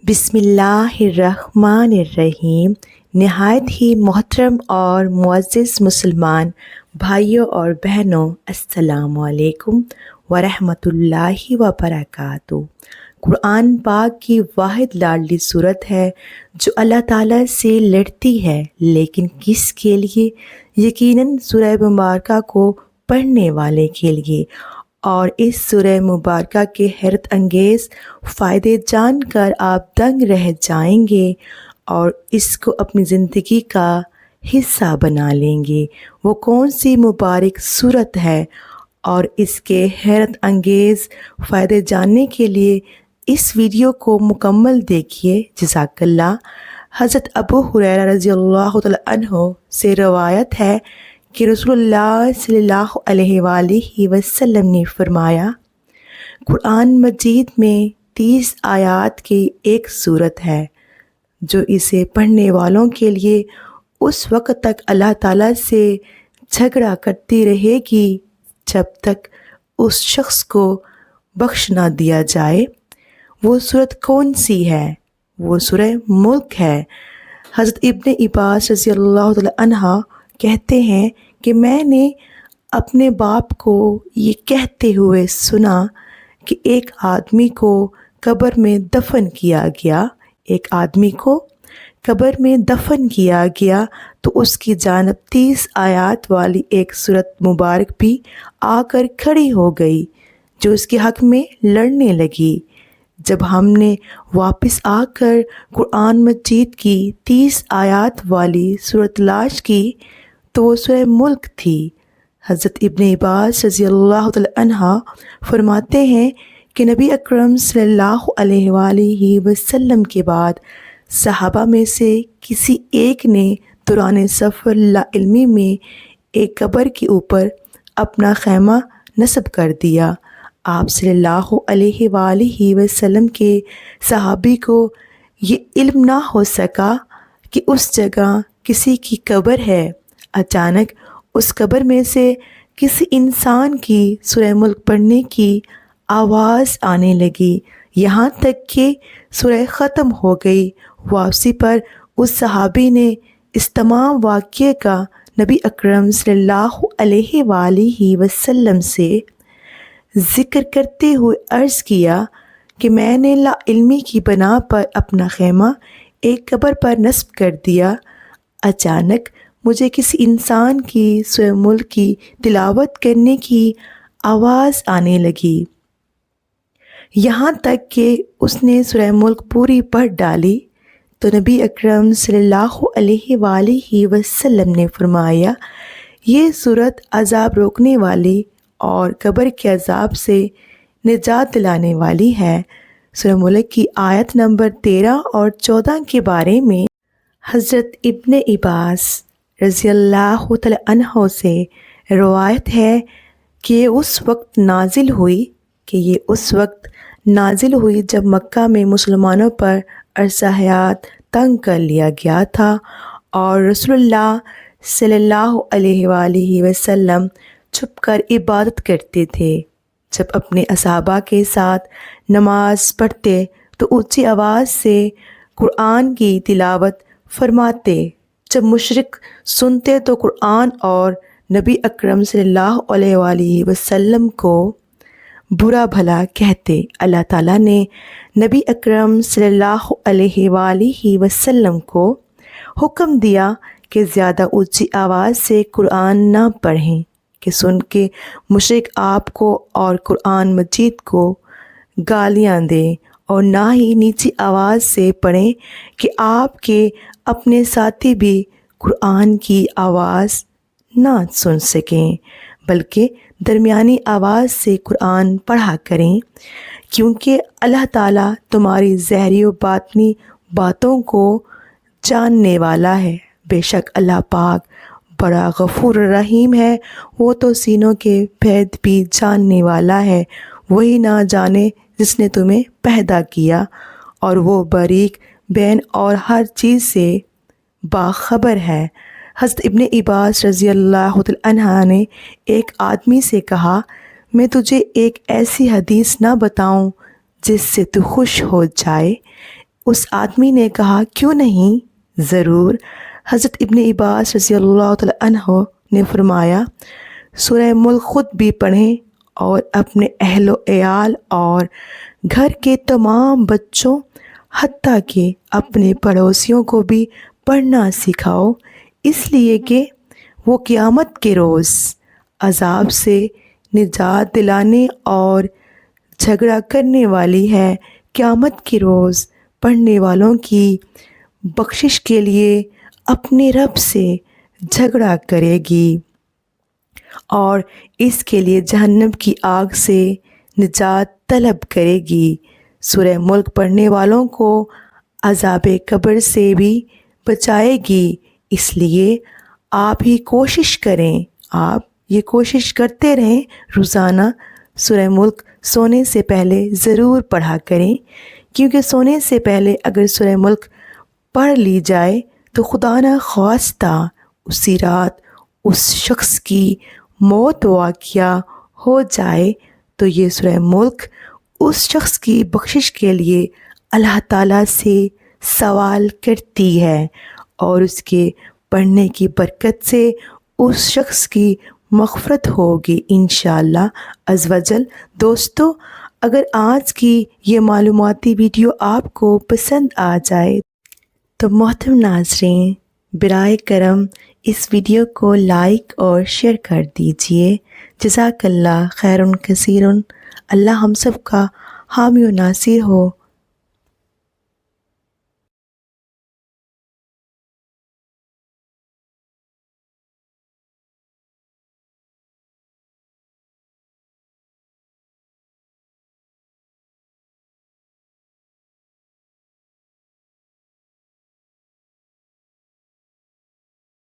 बिस्मिल्लाहिर्रहमानिर्रहीम। नहायत ही मोहतरम और मुअज़्ज़िज़ मुसलमान भाइयों और बहनों, अस्सलामु अलैकुम वरहमतुल्लाहि वबरकातुहू। कुरान पाक की वाहिद लाडली सूरत है जो अल्लाह ताला से लड़ती है, लेकिन किसके लिए? यकीनन सूरह मुबारका को पढ़ने वाले के लिए। और इस सूरह मुबारका के हैरत अंगेज़ फ़ायदे जानकर आप दंग रह जाएंगे और इसको अपनी ज़िंदगी का हिस्सा बना लेंगे। वो कौन सी मुबारक सूरत है और इसके हैरत अंगेज़ फ़ायदे जानने के लिए इस वीडियो को मुकम्मल देखिए। जज़ाकल्लाह। हज़रत अबू हुरैरा रज़ियल्लाहु तआला अन्हु से रवायत है कि रसूलुल्लाह सल्लल्लाहु अलैहि वसल्लम ने फरमाया, कुरान मजीद में 30 आयात की एक सूरत है जो इसे पढ़ने वालों के लिए उस वक़्त तक अल्लाह ताला से झगड़ा करती रहेगी जब तक उस शख्स को बख्श ना दिया जाए। वो सूरत कौन सी है? वो सूरह मुल्क है। हज़रत इब्न अब्बास रज़ियल्लाहु तआला अन्हा कहते हैं कि मैंने अपने बाप को ये कहते हुए सुना कि एक आदमी को कब्र में दफन किया गया। एक आदमी को कब्र में दफन किया गया तो उसकी जानब 30 आयात वाली एक सूरत मुबारक भी आकर खड़ी हो गई जो उसके हक़ में लड़ने लगी। जब हमने वापस आकर कुरान मजीद की 30 आयात वाली सूरत तलाश की तो वो सूरह मुल्क थी। हज़रत इब्न अब्बास रज़ियल्लाहु तआला अन्हा फरमाते हैं कि नबी अकरम सल्लल्लाहु अलैहि वसल्लम के बाद सहाबा में से किसी एक ने दौरान सफ़र लाइल्मी में एक कब्र के ऊपर अपना खैमा नस्ब कर दिया। आप सल्लल्लाहु अलैहि वसल्लम के सहाबी को ये इल्म ना हो सका कि उस जगह किसी की कब्र है। अचानक उस कब्र में से किसी इंसान की सूरह मुल्क पढ़ने की आवाज़ आने लगी, यहाँ तक कि सूरह ख़त्म हो गई। वापसी पर उस सहाबी ने इस तमाम वाक़ये का नबी अकरम सल्लल्लाहु अलैहि वसल्लम से ज़िक्र करते हुए अर्ज़ किया कि मैंने लाइल्मी की बना पर अपना खैमा एक कब्र पर नस्ब कर दिया। अचानक मुझे किसी इंसान की सूरह मुल्क की तिलावत करने की आवाज़ आने लगी, यहाँ तक कि उसने सूरह मुल्क पूरी पढ़ डाली। तो नबी अकरम सल्लल्लाहु अलैहि वसल्लम ने फरमाया, ये सूरत अज़ाब रोकने वाली और कब्र के अज़ाब से निजात दिलाने वाली है। सूरह मुल्क की आयत नंबर 13 और 14 के बारे में हज़रत इब्न अब्बास रज़ियल्लाहु तआला अन्हु से रवायत है कि ये उस वक्त नाजिल हुई जब मक्का में मुसलमानों पर अरसा हयात तंग कर लिया गया था और रसूलुल्लाह सल्लल्लाहु अलैहि वसल्लम छुपकर इबादत करते थे। जब अपने असहाबा के साथ नमाज पढ़ते तो ऊंची आवाज़ से कुरान की तिलावत फरमाते। जब मुशरिक सुनते तो कुरान और नबी अकरम सल्लल्लाहु अलैहि वसल्लम को बुरा भला कहते। अल्लाह ताला ने नबी अकरम सल्लल्लाहु अलैहि वसल्लम को हुक्म दिया कि ज़्यादा ऊंची आवाज़ से कुरान ना पढ़ें कि सुन के मुशरिक आपको और कुरान मजीद को गालियाँ दें, और ना ही नीची आवाज़ से पढ़ें कि आपके अपने साथी भी कुरान की आवाज़ ना सुन सकें, बल्कि दरमियानी आवाज़ से कुरान पढ़ा करें, क्योंकि अल्लाह ताला तुम्हारी ज़ाहिरी व बातिनी बातों को जानने वाला है। बेशक अल्लाह पाक बड़ा गफ़ूर रहीम है, वो तो सीनों के भेद भी जानने वाला है। वही ना जाने जिसने तुम्हें पैदा किया, और वो बारीक बैन और हर चीज़ से बाखबर है। हज़रत इब्न अब्बास रज़ियल्लाहु तआला अन्हा ने एक आदमी से कहा, मैं तुझे एक ऐसी हदीस ना बताऊं जिससे तू खुश हो जाए। اس آدمی نے کہا کیوں نہیں، ضرور۔ حضرت ابن عباس رضی اللہ تعالیٰ عنہ نے فرمایا سورہ ملک خود بھی پڑھیں اور اپنے اہل و عیال اور گھر کے تمام بچوں حتیٰ کہ اپنے پڑوسیوں کو بھی پڑھنا سکھاؤ، اس لیے کہ وہ قیامت کے روز عذاب سے نجات دلانے اور جھگڑا کرنے والی ہے۔ قیامت کے روز پڑھنے والوں کی بخشش کے لیے اپنے رب سے جھگڑا کرے گی اور اس کے لیے جہنم کی آگ سے نجات طلب کرے گی۔ سورہ ملک پڑھنے والوں کو عذاب قبر سے بھی بچائے گی، اس لیے آپ ہی کوشش کریں، آپ یہ کوشش کرتے رہیں روزانہ سورہ ملک سونے سے پہلے ضرور پڑھا کریں، کیونکہ سونے سے پہلے اگر سورہ ملک پڑھ لی جائے تو خدا نہ خواستہ اسی رات اس شخص کی موت واقعہ ہو جائے تو یہ سورہ ملک اس شخص کی بخشش کے لیے اللہ تعالیٰ سے سوال کرتی ہے اور اس کے پڑھنے کی برکت سے اس شخص کی مغفرت ہوگی انشاءاللہ عز و جل۔ دوستو، اگر آج کی یہ معلوماتی ویڈیو آپ کو پسند آ جائے تو محترم ناظرین برائے کرم اس ویڈیو کو لائک اور شیئر کر دیجئے۔ جزاک اللہ خیر کثیر۔ اللہ ہم سب کا حامی و ناصر ہو۔